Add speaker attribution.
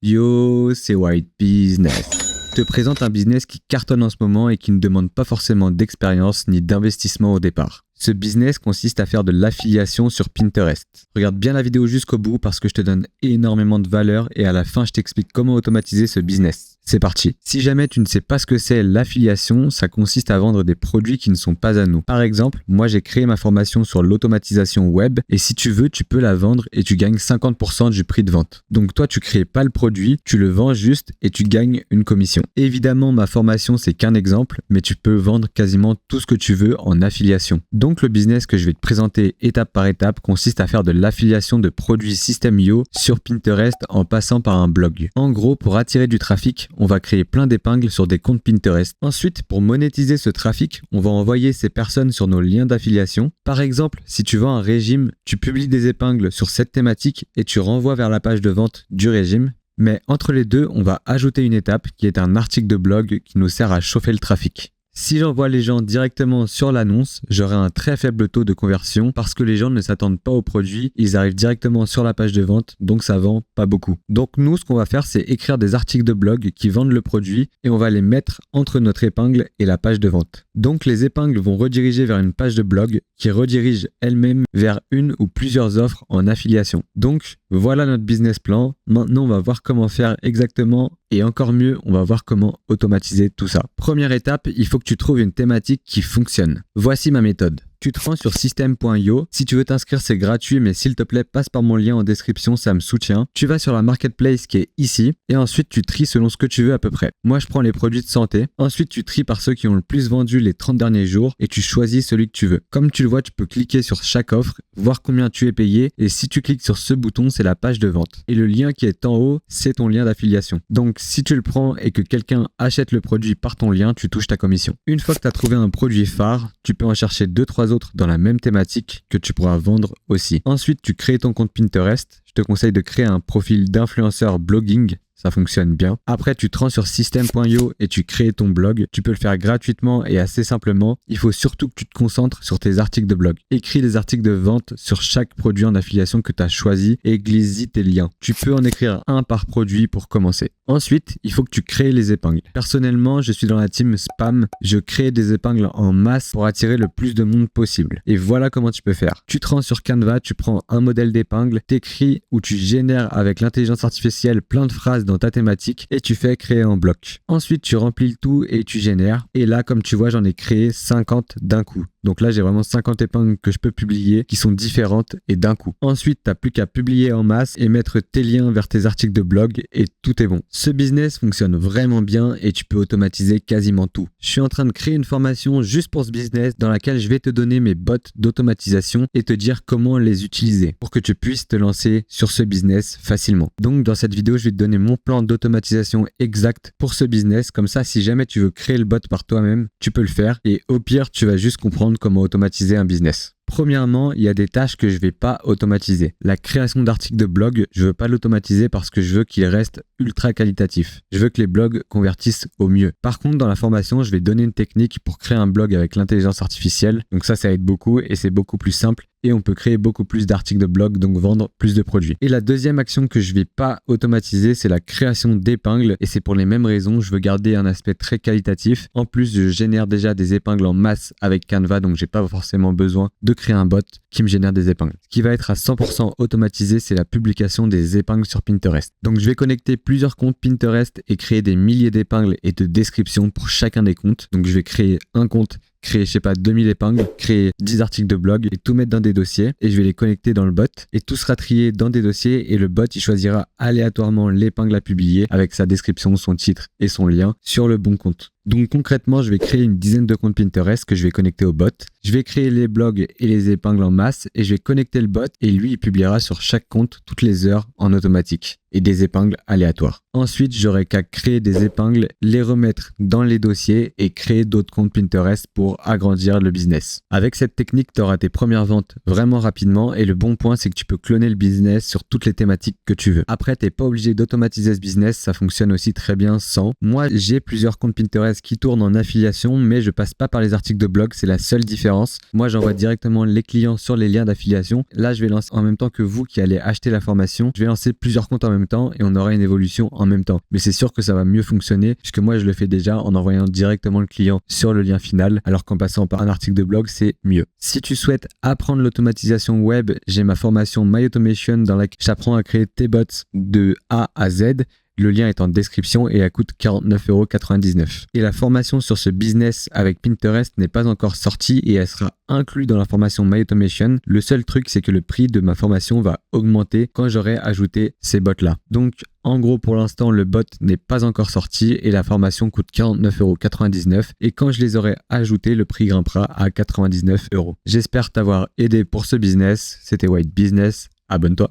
Speaker 1: Yo, c'est White Business. Je te présente un business qui cartonne en ce moment et qui ne demande pas forcément d'expérience ni d'investissement au départ. Ce business consiste à faire de l'affiliation sur Pinterest. Regarde bien la vidéo jusqu'au bout parce que je te donne énormément de valeur et à la fin je t'explique comment automatiser ce business. C'est parti. Si jamais tu ne sais pas ce que c'est l'affiliation, ça consiste à vendre des produits qui ne sont pas à nous. Par exemple, moi j'ai créé ma formation sur l'automatisation web et si tu veux, tu peux la vendre et tu gagnes 50% du prix de vente. Donc toi, tu crées pas le produit, tu le vends juste et tu gagnes une commission. Évidemment, ma formation c'est qu'un exemple, mais tu peux vendre quasiment tout ce que tu veux en affiliation. Donc le business que je vais te présenter étape par étape consiste à faire de l'affiliation de produits System.io sur Pinterest en passant par un blog. En gros, pour attirer du trafic, on va créer plein d'épingles sur des comptes Pinterest. Ensuite, pour monétiser ce trafic, on va envoyer ces personnes sur nos liens d'affiliation. Par exemple, si tu vends un régime, tu publies des épingles sur cette thématique et tu renvoies vers la page de vente du régime. Mais entre les deux, on va ajouter une étape qui est un article de blog qui nous sert à chauffer le trafic. Si j'envoie les gens directement sur l'annonce, j'aurai un très faible taux de conversion parce que les gens ne s'attendent pas au produit, ils arrivent directement sur la page de vente, donc ça vend pas beaucoup. Donc nous, ce qu'on va faire, c'est écrire des articles de blog qui vendent le produit et on va les mettre entre notre épingle et la page de vente. Donc les épingles vont rediriger vers une page de blog qui redirige elle-même vers une ou plusieurs offres en affiliation. Donc voilà notre business plan. Maintenant, on va voir comment faire exactement et encore mieux, on va voir comment automatiser tout ça. Première étape, il faut que tu trouves une thématique qui fonctionne. Voici ma méthode. Tu te rends sur System.io. Si tu veux t'inscrire, c'est gratuit, mais s'il te plaît, passe par mon lien en description, ça me soutient. Tu vas sur la marketplace qui est ici et ensuite tu tries selon ce que tu veux à peu près. Moi, je prends les produits de santé. Ensuite, tu tries par ceux qui ont le plus vendu les 30 derniers jours et tu choisis celui que tu veux. Comme tu le vois, tu peux cliquer sur chaque offre, voir combien tu es payé et si tu cliques sur ce bouton, c'est la page de vente. Et le lien qui est en haut, c'est ton lien d'affiliation. Donc, si tu le prends et que quelqu'un achète le produit par ton lien, tu touches ta commission. Une fois que tu as trouvé un produit phare, tu peux en chercher 2-3 autres dans la même thématique que tu pourras vendre aussi. Ensuite, tu crées ton compte Pinterest. Je te conseille de créer un profil d'influenceur blogging. Ça fonctionne bien. Après, tu te rends sur System.io et tu crées ton blog. Tu peux le faire gratuitement et assez simplement. Il faut surtout que tu te concentres sur tes articles de blog. Écris des articles de vente sur chaque produit en affiliation que tu as choisi et glisse-y tes liens. Tu peux en écrire un par produit pour commencer. Ensuite, il faut que tu crées les épingles. Personnellement, je suis dans la team spam. Je crée des épingles en masse pour attirer le plus de monde possible. Et voilà comment tu peux faire. Tu te rends sur Canva, tu prends un modèle d'épingle, t'écris ou tu génères avec l'intelligence artificielle plein de phrases dans ta thématique et tu fais créer en bloc. Ensuite, tu remplis le tout et tu génères. Et là, comme tu vois, j'en ai créé 50 d'un coup. Donc là, j'ai vraiment 50 épingles que je peux publier qui sont différentes et d'un coup. Ensuite, tu n'as plus qu'à publier en masse et mettre tes liens vers tes articles de blog et tout est bon. Ce business fonctionne vraiment bien et tu peux automatiser quasiment tout. Je suis en train de créer une formation juste pour ce business dans laquelle je vais te donner mes bots d'automatisation et te dire comment les utiliser pour que tu puisses te lancer sur ce business facilement. Donc dans cette vidéo, je vais te donner mon plan d'automatisation exact pour ce business. Comme ça, si jamais tu veux créer le bot par toi-même, tu peux le faire et au pire, tu vas juste comprendre comment automatiser un business. Premièrement, il y a des tâches que je ne vais pas automatiser. La création d'articles de blog, je ne veux pas l'automatiser parce que je veux qu'il reste ultra qualitatif. Je veux que les blogs convertissent au mieux. Par contre, dans la formation, je vais donner une technique pour créer un blog avec l'intelligence artificielle. Donc ça aide beaucoup et c'est beaucoup plus simple. Et on peut créer beaucoup plus d'articles de blog, donc vendre plus de produits. Et la deuxième action que je ne vais pas automatiser, c'est la création d'épingles. Et c'est pour les mêmes raisons, je veux garder un aspect très qualitatif. En plus, je génère déjà des épingles en masse avec Canva, donc j'ai pas forcément besoin de créer un bot qui me génère des épingles. Ce qui va être à 100% automatisé, c'est la publication des épingles sur Pinterest. Donc je vais connecter plusieurs comptes Pinterest et créer des milliers d'épingles et de descriptions pour chacun des comptes. Donc je vais créer un compte, créer, 2000 épingles, créer 10 articles de blog et tout mettre dans des dossiers et je vais les connecter dans le bot et tout sera trié dans des dossiers et le bot il choisira aléatoirement l'épingle à publier avec sa description, son titre et son lien sur le bon compte. Donc concrètement, je vais créer une dizaine de comptes Pinterest que je vais connecter au bot. Je vais créer les blogs et les épingles en masse et je vais connecter le bot et lui il publiera sur chaque compte toutes les heures en automatique et des épingles aléatoires. Ensuite, j'aurai qu'à créer des épingles, les remettre dans les dossiers et créer d'autres comptes Pinterest pour agrandir le business. Avec cette technique, tu auras tes premières ventes vraiment rapidement et le bon point, c'est que tu peux cloner le business sur toutes les thématiques que tu veux. Après, tu n'es pas obligé d'automatiser ce business, ça fonctionne aussi très bien sans. Moi, j'ai plusieurs comptes Pinterest qui tournent en affiliation, mais je passe pas par les articles de blog, c'est la seule différence. Moi, j'envoie directement les clients sur les liens d'affiliation. Là, je vais lancer en même temps que vous qui allez acheter la formation, je vais lancer plusieurs comptes en même même temps et on aura une évolution en même temps. Mais c'est sûr que ça va mieux fonctionner puisque moi je le fais déjà en envoyant directement le client sur le lien final alors qu'en passant par un article de blog, c'est mieux. Si tu souhaites apprendre l'automatisation web, j'ai ma formation My Automation dans laquelle j'apprends à créer tes bots de A à Z. Le lien est en description et elle coûte 49,99 €. Et la formation sur ce business avec Pinterest n'est pas encore sortie et elle sera inclue dans la formation My Automation. Le seul truc, c'est que le prix de ma formation va augmenter quand j'aurai ajouté ces bots-là. Donc, en gros, pour l'instant, le bot n'est pas encore sorti et la formation coûte 49,99 € et quand je les aurai ajoutés, le prix grimpera à 99 €. J'espère t'avoir aidé pour ce business. C'était White Business. Abonne-toi.